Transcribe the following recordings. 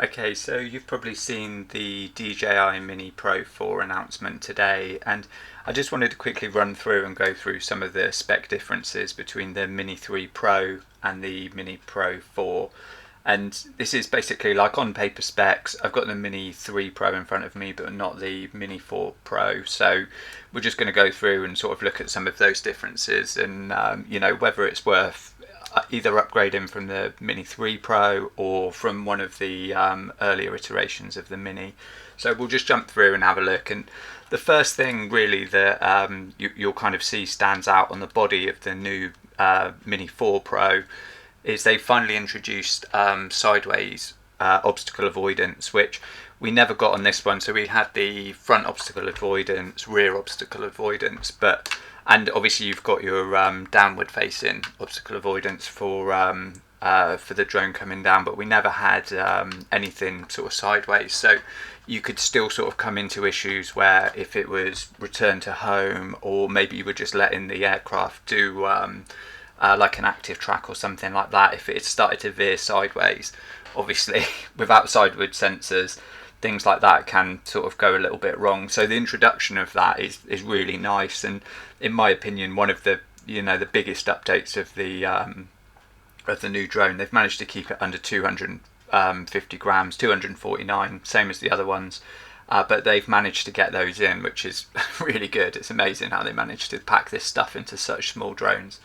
Okay, so you've probably seen the DJI Mini Pro 4 announcement today, and I just wanted to quickly run through and go through some of the spec differences between the Mini 3 Pro and the Mini Pro 4. And this is basically like on paper specs. I've got the Mini 3 Pro in front of me, but not the Mini 4 Pro. So we're just going to go through and sort of look at some of those differences and, whether it's worth either upgrading from the Mini 3 Pro or from one of the earlier iterations of the Mini. So we'll just jump through and have a look. And the first thing really that you'll kind of see stands out on the body of the new Mini 4 Pro is they finally introduced sideways obstacle avoidance, which we never got on this one. So we had the front obstacle avoidance, rear obstacle avoidance, and obviously you've got your downward facing obstacle avoidance for the drone coming down, but we never had anything sort of sideways. So you could still sort of come into issues where if it was return to home, or maybe you were just letting the aircraft do like an active track or something like that, if it had started to veer sideways, obviously without sideward sensors, things like that can sort of go a little bit wrong. So the introduction of that is really nice, and in my opinion, one of the the biggest updates of the new drone. They've managed to keep it under 250 grams, 249, same as the other ones. But they've managed to get those in, which is really good. It's amazing how they managed to pack this stuff into such small drones.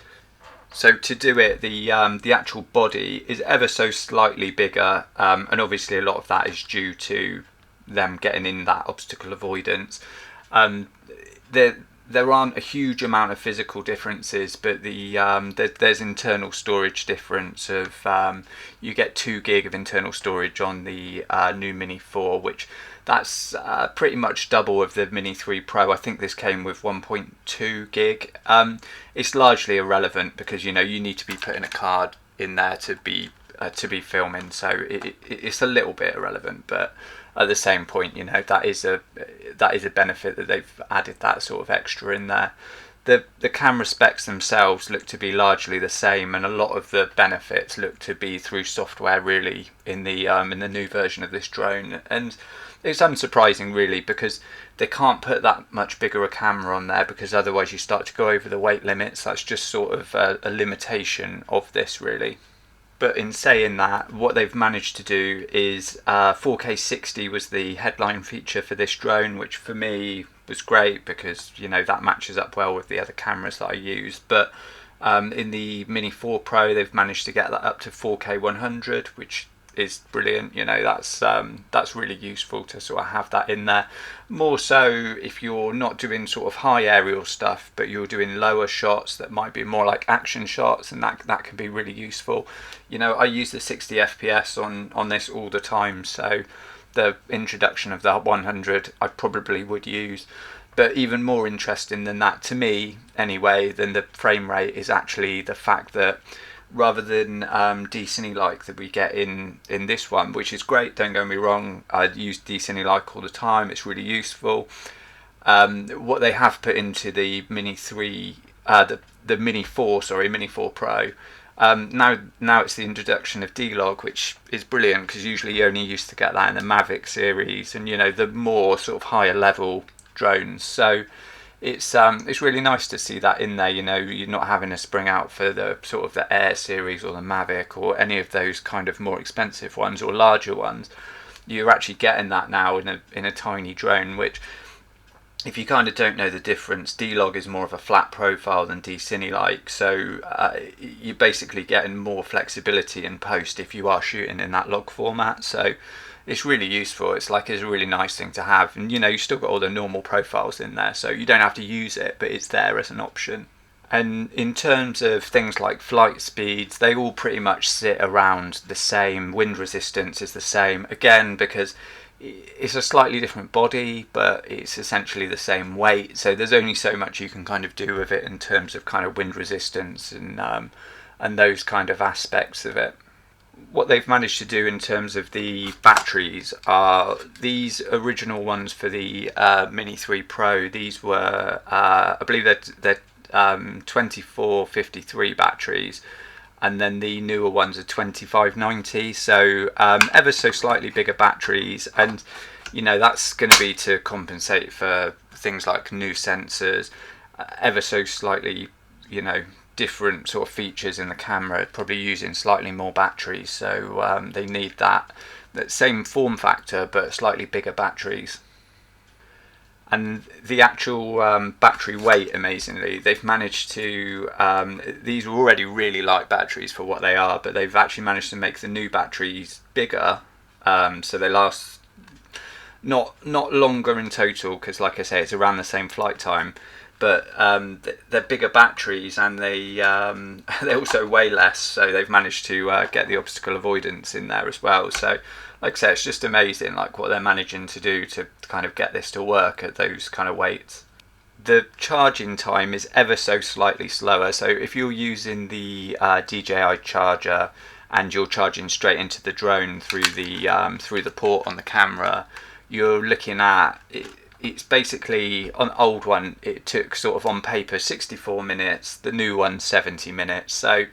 So to do it, the actual body is ever so slightly bigger, and obviously a lot of that is due to them getting in that obstacle avoidance. There aren't a huge amount of physical differences, but there's internal storage difference of you get 2 gig of internal storage on the new Mini 4, which that's pretty much double of the Mini 3 Pro. I think this came with 1.2 gig. It's largely irrelevant because you need to be putting a card in there to be filming, so it's a little bit irrelevant. But at the same point, that is a benefit that they've added that sort of extra in there. The camera specs themselves look to be largely the same, and a lot of the benefits look to be through software really in the new version of this drone. And it's unsurprising really, because they can't put that much bigger a camera on there, because otherwise you start to go over the weight limits. That's just sort of a limitation of this really. But in saying that, what they've managed to do is 4K 60 was the headline feature for this drone, which for me was great because that matches up well with the other cameras that I use. But in the Mini 4 Pro, they've managed to get that up to 4K 100, which is brilliant. That's really useful to sort of have that in there. More so if you're not doing sort of high aerial stuff, but you're doing lower shots that might be more like action shots, and that can be really useful. I use the 60 FPS on this all the time, so the introduction of the 100 I probably would use. But even more interesting than that, to me anyway, than the frame rate, is actually the fact that rather than D-Cine-like that we get in this one, which is great, don't get me wrong, I use D-Cine-like all the time, it's really useful. What they have put into the Mini 3, the Mini 4, Mini 4 Pro, now it's the introduction of D-Log, which is brilliant because usually you only used to get that in the Mavic series and the more sort of higher level drones. So it's really nice to see that in there. You're not having to spring out for the sort of the Air series or the Mavic or any of those kind of more expensive ones or larger ones. You're actually getting that now in a tiny drone, which, if you kind of don't know the difference, D-Log is more of a flat profile than D-Cine-like, so you're basically getting more flexibility in post if you are shooting in that log format. So it's really useful. It's a really nice thing to have, and you still got all the normal profiles in there, so you don't have to use it, but it's there as an option. And in terms of things like flight speeds, they all pretty much sit around the same. Wind resistance is the same, again because it's a slightly different body, but it's essentially the same weight, so there's only so much you can kind of do with it in terms of kind of wind resistance and those kind of aspects of it. What they've managed to do in terms of the batteries are these original ones for the Mini 3 Pro. These were I believe they're 2453 batteries. and then the newer ones are 2590. So ever so slightly bigger batteries, and that's going to be to compensate for things like new sensors, ever so slightly different sort of features in the camera, probably using slightly more batteries, so they need that same form factor but slightly bigger batteries. And the actual battery weight, amazingly, they've managed to, these are already really light batteries for what they are, but they've actually managed to make the new batteries bigger, so they last not longer in total, because like I say, it's around the same flight time, but they're bigger batteries, and they also weigh less, so they've managed to get the obstacle avoidance in there as well. So like I say, it's just amazing like what they're managing to do to kind of get this to work at those kind of weights. The charging time is ever so slightly slower, so if you're using the DJI charger and you're charging straight into the drone through the port on the camera, you're looking at it's basically, on the old one it took sort of on paper 64 minutes, the new one 70 minutes, so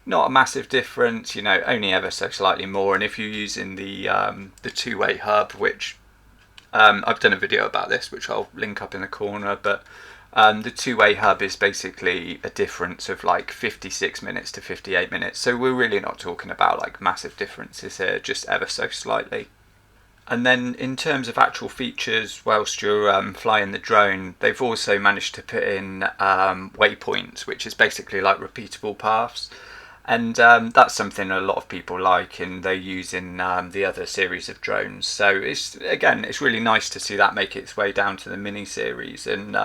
not a massive difference, only ever so slightly more. And if you're using the two-way hub, which I've done a video about this, which I'll link up in the corner, but the two-way hub is basically a difference of like 56 minutes to 58 minutes, so we're really not talking about like massive differences here, just ever so slightly. And then in terms of actual features, whilst you're flying the drone, they've also managed to put in waypoints, which is basically like repeatable paths. And that's something a lot of people like, and they use in the other series of drones. So it's really nice to see that make its way down to the Mini series. And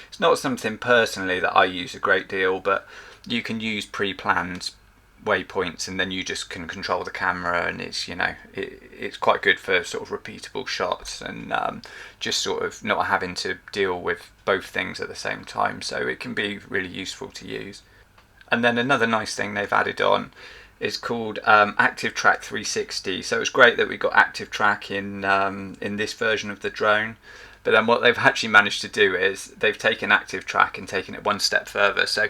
it's not something personally that I use a great deal, but you can use pre-planned waypoints, and then you just can control the camera, and it's quite good for sort of repeatable shots, and just sort of not having to deal with both things at the same time. So it can be really useful to use. And then another nice thing they've added on is called Active Track 360. So it's great that we got Active Track in this version of the drone. But then what they've actually managed to do is they've taken Active Track and taken it one step further. So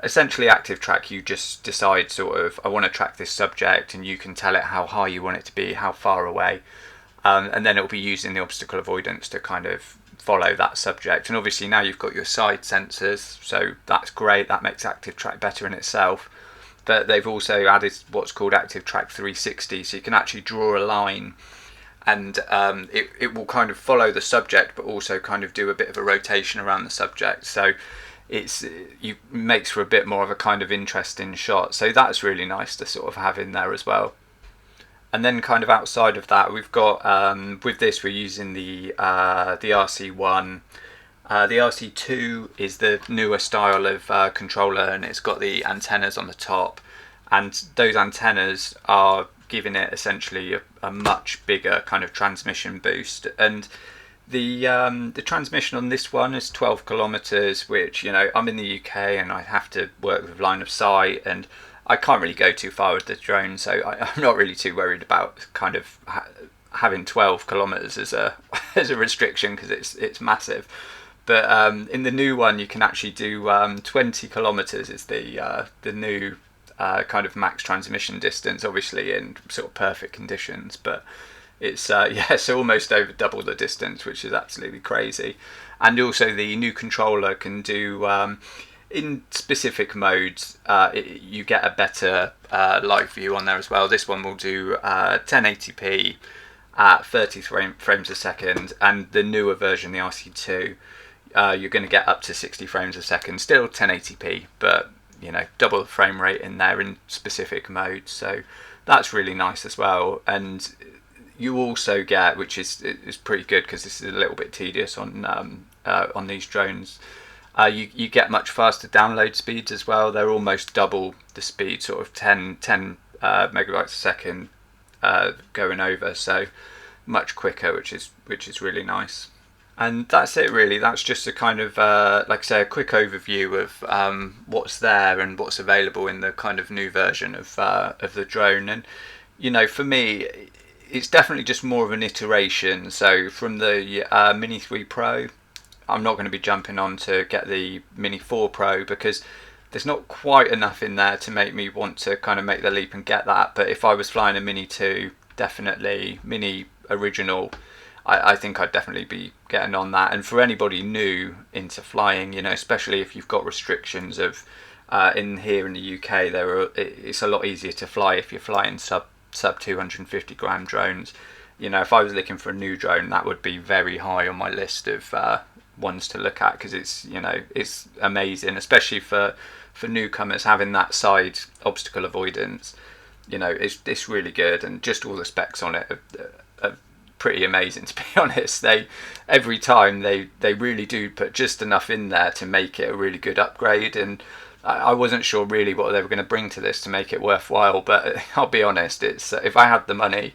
essentially, Active Track, you just decide sort of, I want to track this subject, and you can tell it how high you want it to be, how far away, and then it'll be using the obstacle avoidance to kind of follow that subject. And obviously now you've got your side sensors, so that's great, that makes Active Track better in itself. But they've also added what's called Active Track 360, so you can actually draw a line, and it will kind of follow the subject but also kind of do a bit of a rotation around the subject, so it makes for a bit more of a kind of interesting shot. So that's really nice to sort of have in there as well. And then kind of outside of that, we've got with this we're using the RC1. The RC2 is the newer style of controller, and it's got the antennas on the top, and those antennas are giving it essentially a much bigger kind of transmission boost. And the transmission on this one is 12 kilometers, which I'm in the UK and I have to work with line of sight, and I can't really go too far with the drone, so I'm not really too worried about kind of having 12 kilometers as a as a restriction, because it's massive. But in the new one you can actually do 20 kilometers is the new kind of max transmission distance, obviously in sort of perfect conditions, but it's so almost over double the distance, which is absolutely crazy. And also the new controller can do in specific modes, you get a better live view on there as well. This one will do 1080p at 30 frames a second, and the newer version, the RC2, you're going to get up to 60 frames a second, still 1080p, but double the frame rate in there in specific modes. So that's really nice as well. And you also get, which is pretty good because this is a little bit tedious on these drones, you get much faster download speeds as well. They're almost double the speed, sort of 10 megabytes a second going over, so much quicker, which is really nice. And that's it really. That's just a kind of like I say, a quick overview of what's there and what's available in the kind of new version of the drone. And for me, it's definitely just more of an iteration. So from the Mini 3 Pro, I'm not going to be jumping on to get the Mini 4 Pro, because there's not quite enough in there to make me want to kind of make the leap and get that. But if I was flying a Mini 2, definitely Mini original, I think I'd definitely be getting on that. And for anybody new into flying, you know, especially if you've got restrictions of in here in the UK, it's a lot easier to fly if you're flying sub 250 gram drones. You know, if I was looking for a new drone, that would be very high on my list of ones to look at, because it's, you know, it's amazing, especially for newcomers, having that side obstacle avoidance. You know, it's really good, and just all the specs on it are pretty amazing, to be honest. Every time they really do put just enough in there to make it a really good upgrade, and I wasn't sure really what they were going to bring to this to make it worthwhile, but I'll be honest, it's if I had the money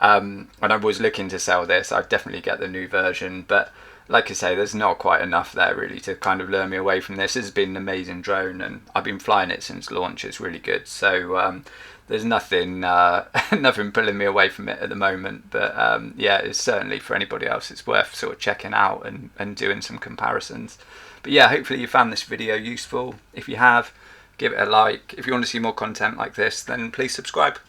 and I was looking to sell this, I'd definitely get the new version. But like I say, there's not quite enough there really to kind of lure me away from this. This has been an amazing drone, and I've been flying it since launch. It's really good, so there's nothing nothing pulling me away from it at the moment. But yeah, it's certainly, for anybody else, it's worth sort of checking out and doing some comparisons. But yeah, hopefully you found this video useful. If you have, give it a like. If you want to see more content like this, then please subscribe.